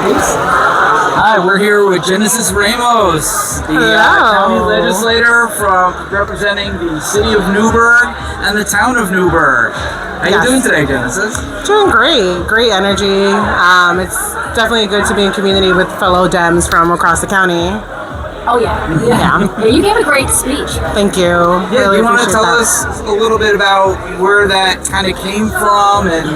Hi, we're here with Denise Ramos, the county legislator representing the city of Newburgh and the town of Newburgh. How you doing today, Genesis? Doing great. Great energy. It's definitely good to be in community with fellow Dems from across the county. Oh, yeah. You gave a great speech. Thank you. Yeah, really do you want to tell us a little bit about where that kind of came from and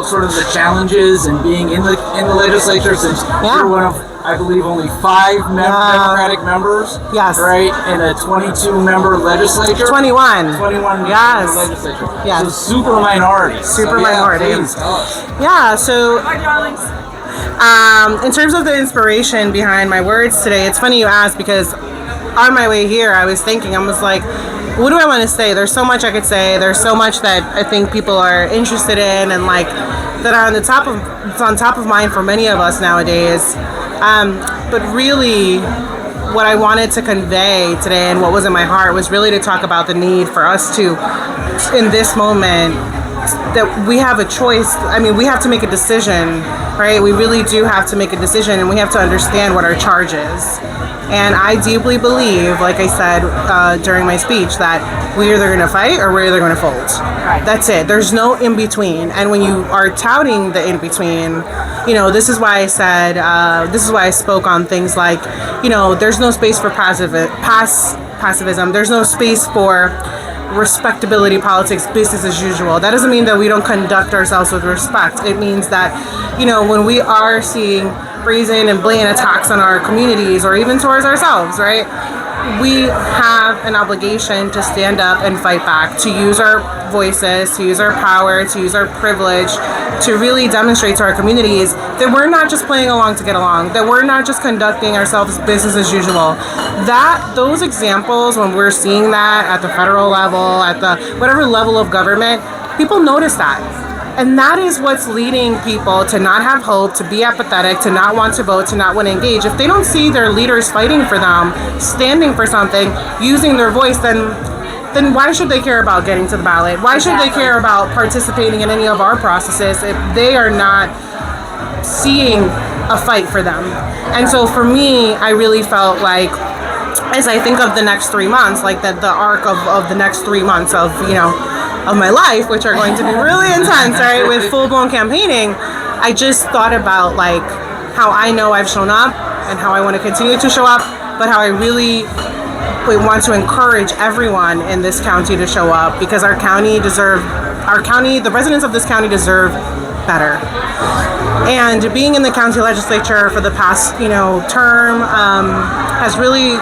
sort of the challenges and being in the legislature, since you're one of, I believe, only 5 Democratic members. Yes. Right? In a 22-member legislature. 21. 21 yes. legislature. Yes. So super minority. Minority. Please tell us. Yeah. So. Hi, darlings. In terms of the inspiration behind my words today, it's funny you ask, because on my way here, I was thinking, I was like, what do I want to say? There's so much I could say. There's so much that I think people are interested in, and like that are it's on top of mind for many of us nowadays. But really, what I wanted to convey today and what was in my heart was really to talk about the need for us to, in this moment, that we have a choice. I mean, we have to make a decision, right? We really do have to make a decision, and we have to understand what our charge is. And I deeply believe, like I said during my speech, that we're either going to fight or we're either going to fold. Right. That's it. There's no in-between. And when you are touting the in-between, this is why I said, this is why I spoke on things like, there's no space for passivism. There's no space for respectability politics, business as usual. That doesn't mean that we don't conduct ourselves with respect. It means that, when we are seeing brazen and blatant attacks on our communities or even towards ourselves, right? We have an obligation to stand up and fight back, to use our voices, to use our power, to use our privilege, to really demonstrate to our communities that we're not just playing along to get along, that we're not just conducting ourselves business as usual. Those examples, when we're seeing that at the federal level, at the whatever level of government, people notice that. And that is what's leading people to not have hope, to be apathetic, to not want to vote, to not want to engage. If they don't see their leaders fighting for them, standing for something, using their voice, then why should they care about getting to the ballot? Why should they care about participating in any of our processes if they are not seeing a fight for them? And so for me, I really felt like, as I think of the next 3 months, like the arc of the next 3 months of my life, which are going to be really intense, right, with full-blown campaigning, I just thought about like how I know I've shown up and how I want to continue to show up, but how I really want to encourage everyone in this county to show up, because the residents of this county deserve better. And being in the county legislature for the past, term has really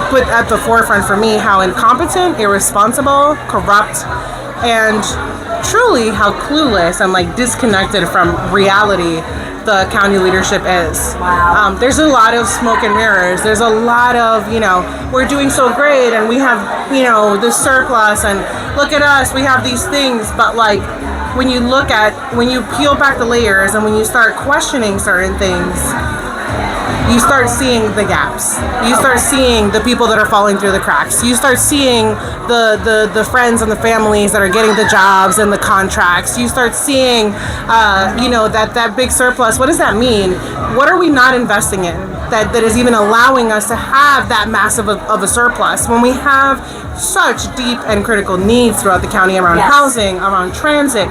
put at the forefront for me how incompetent, irresponsible, corrupt, and truly how clueless and like disconnected from reality the county leadership is. Wow. There's a lot of smoke and mirrors. There's a lot of, we're doing so great and we have, this surplus and look at us, we have these things. But like, when you peel back the layers and when you start questioning certain things, you start seeing the gaps. You start seeing the people that are falling through the cracks. You start seeing the friends and the families that are getting the jobs and the contracts. You start seeing, that big surplus. What does that mean? What are we not investing in that is even allowing us to have that massive of a surplus when we have such deep and critical needs throughout the county around housing, around transit,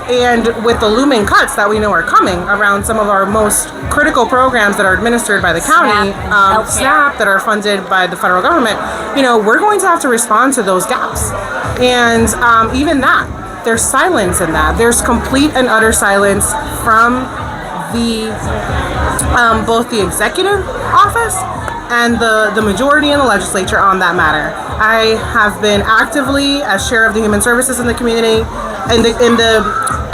and with the looming cuts that we know are coming around some of our most critical programs that are administered by the county, SNAP, that are funded by the federal government, we're going to have to respond to those gaps. And even that, there's silence in that. There's complete and utter silence from both the executive office and the majority in the legislature on that matter. I have been actively, as chair of the Human Services in the community,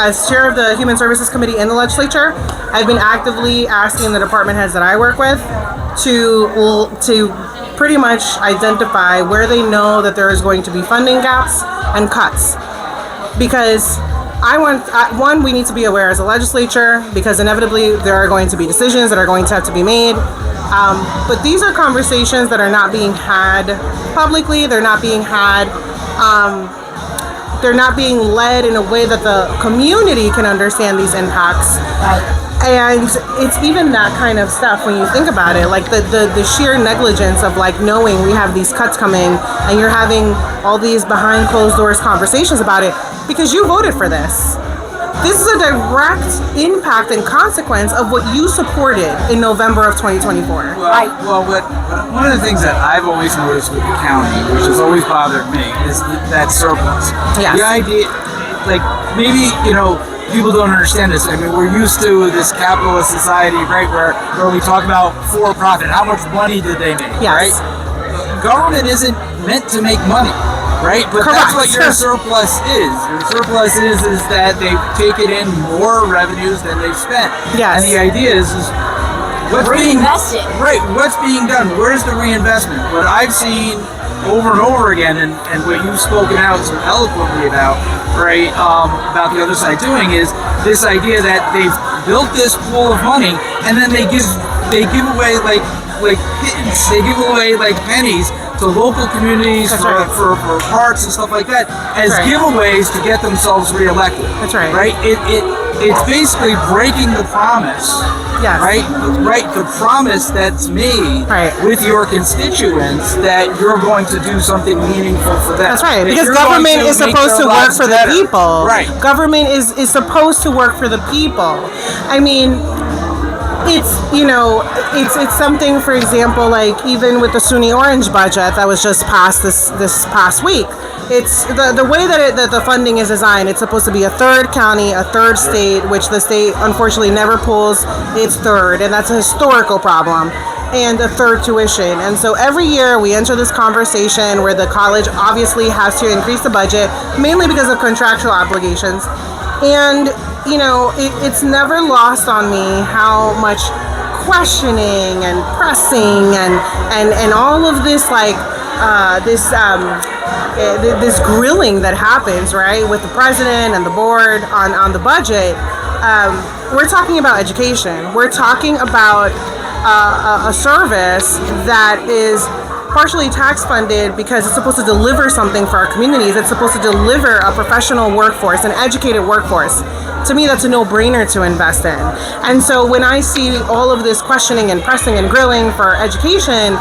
as chair of the Human Services Committee in the legislature, I've been actively asking the department heads that I work with to pretty much identify where they know that there is going to be funding gaps and cuts. Because we need to be aware as a legislature, because inevitably there are going to be decisions that are going to have to be made. But these are conversations that are not being had publicly. They're not being had they're not being led in a way that the community can understand these impacts. And it's even that kind of stuff when you think about it, like the sheer negligence of like knowing we have these cuts coming and you're having all these behind closed doors conversations about it because you voted for this. This is a direct impact and consequence of what you supported in November of 2024. Well, one of the things that I've always noticed with the county, which has always bothered me, is that surplus. Yes. The idea, like, maybe, people don't understand this. I mean, we're used to this capitalist society, right, where we talk about for-profit. How much money did they make, yes. right? Government isn't meant to make money. Right, but correct. That's what your surplus is. Your surplus is that they've taken in more revenues than they've spent. Yes. And the idea is what's being invested. Right, what's being done? Where's the reinvestment? What I've seen over and over again, and what you've spoken out so eloquently about, right, about the other side doing is this idea that they've built this pool of money and then they give away like pittance. They give away like pennies to local communities for parks and stuff like that as giveaways to get themselves reelected. That's right. Right? It's basically breaking the promise. Yes. Right? The promise that's made with your constituents that you're going to do something meaningful for them. That's right. Because government is supposed to work for the people. Right. Government is supposed to work for the people. I mean, it's something, for example, like even with the SUNY Orange budget that was just passed this past week. It's the way that the funding is designed. It's supposed to be a third county, a third state, which the state unfortunately never pulls its third, and that's a historical problem, and a third tuition. And so every year we enter this conversation where the college obviously has to increase the budget, mainly because of contractual obligations. And it's never lost on me how much questioning and pressing and all of this this grilling that happens, right, with the president and the board on the budget. We're talking about education. We're talking about a service that is partially tax funded because it's supposed to deliver something for our communities. It's supposed to deliver a professional workforce, an educated workforce. To me, that's a no-brainer to invest in. And so when I see all of this questioning and pressing and grilling for education,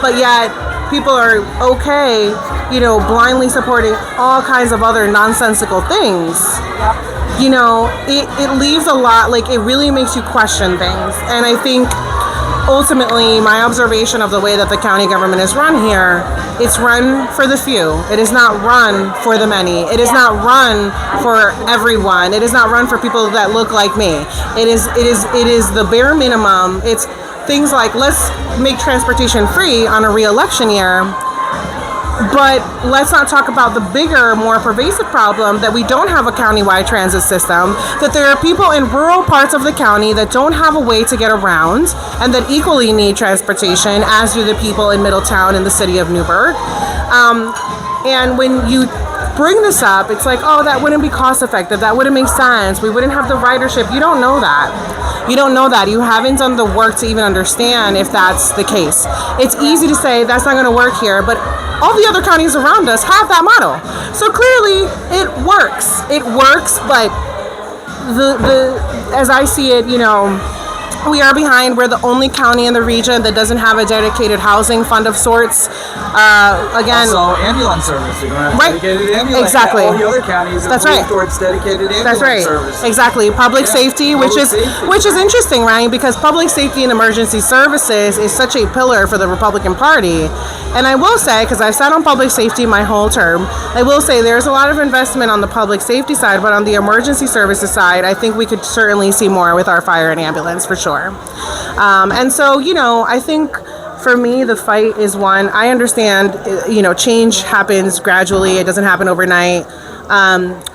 but yet people are okay, blindly supporting all kinds of other nonsensical things, it leaves a lot, like it really makes you question things. And I think ultimately, my observation of the way that the county government is run here, it's run for the few. It is not run for the many. It is not run for everyone. It is not run for people that look like me. It is the bare minimum. It's things like, let's make transportation free on a re-election year, but let's not talk about the bigger, more pervasive problem that we don't have a countywide transit system, that there are people in rural parts of the county that don't have a way to get around and that equally need transportation, as do the people in Middletown and the city of Newburgh. And when you bring this up, it's like, oh, that wouldn't be cost effective. That wouldn't make sense. We wouldn't have the ridership. You don't know that. You don't know that. You haven't done the work to even understand if that's the case. It's easy to say that's not going to work here, but all the other counties around us have that model. So clearly it works. It works, but the as I see it, we are behind. We're the only county in the region that doesn't have a dedicated housing fund of sorts. Again, also ambulance service. You're gonna have dedicated ambulance. Exactly. All the other counties are moving towards dedicated ambulance service. Exactly. Public safety, which is interesting, right? Because public safety and emergency services is such a pillar for the Republican Party. And I will say, because I've sat on public safety my whole term, I will say there's a lot of investment on the public safety side, but on the emergency services side, I think we could certainly see more with our fire and ambulance for sure. And so, I think for me, the fight is one. I understand, change happens gradually. It doesn't happen overnight.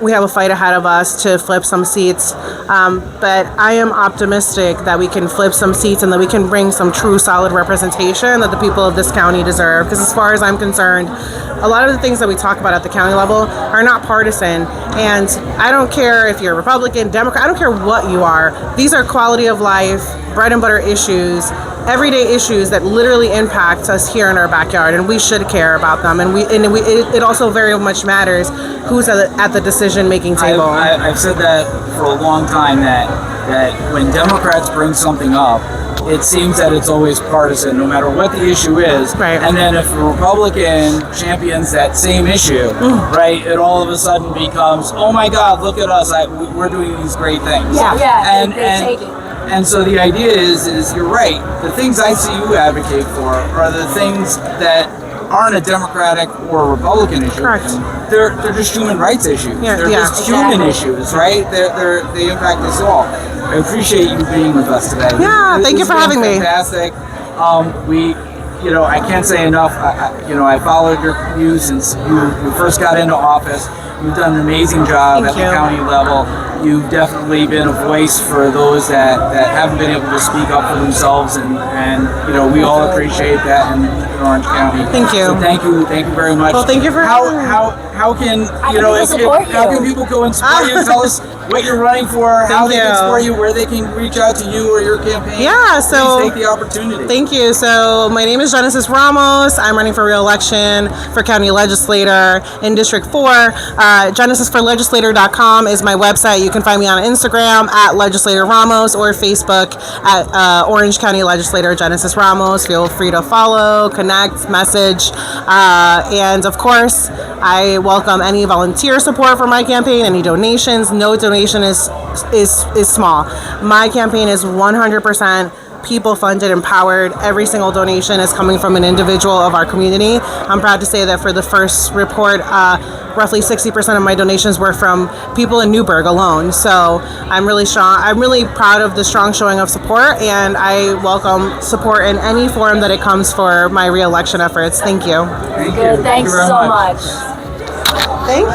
We have a fight ahead of us to flip some seats. But I am optimistic that we can flip some seats and that we can bring some true solid representation that the people of this county deserve. Because as far as I'm concerned, a lot of the things that we talk about at the county level are not partisan. And I don't care if you're Republican, Democrat, I don't care what you are. These are quality of life, bread and butter issues everyday issues that literally impact us here in our backyard, and we should care about them. And it also very much matters who's at the decision-making table. I've said that for a long time, that when Democrats bring something up, it seems that it's always partisan, no matter what the issue is. Right. And then if a Republican champions that same issue, right, it all of a sudden becomes, oh my God, look at us, we're doing these great things. Yeah. And they take it. And so the idea is you're right. The things I see you advocate for are the things that aren't a Democratic or Republican issue. Correct. They're just human rights issues. Yeah, They're just human issues, right? They impact us all. I appreciate you being with us today. Yeah, thank you for having me. Fantastic. I can't say enough. I followed your views since you first got into office. You've done an amazing job at the county level. You've definitely been a voice for those that haven't been able to speak up for themselves, and we all appreciate that in Orange County. Thank you. So thank you very much. Well, thank you for how can how can people go and support you? Tell us what you're running for, how they can support you, where they can reach out to you or your campaign. Yeah, so please take the opportunity. Thank you. So my name is Denise Ramos. I'm running for re-election for county legislator in District 4. GenesisForLegislator.com is my website. You can find me on Instagram at Legislator Ramos or Facebook at Orange County Legislator Genesis Ramos. Feel free to follow, connect, message, and of course, I welcome any volunteer support for my campaign, any donations. No donation is small. My campaign is 100% people funded, empowered. Every single donation is coming from an individual of our community. I'm proud to say that for the first report, roughly 60% of my donations were from people in Newburgh alone. So I'm really strong. I'm really proud of the strong showing of support, and I welcome support in any form that it comes for my re-election efforts. Thank you. Thank you. Thanks so much. Thank you.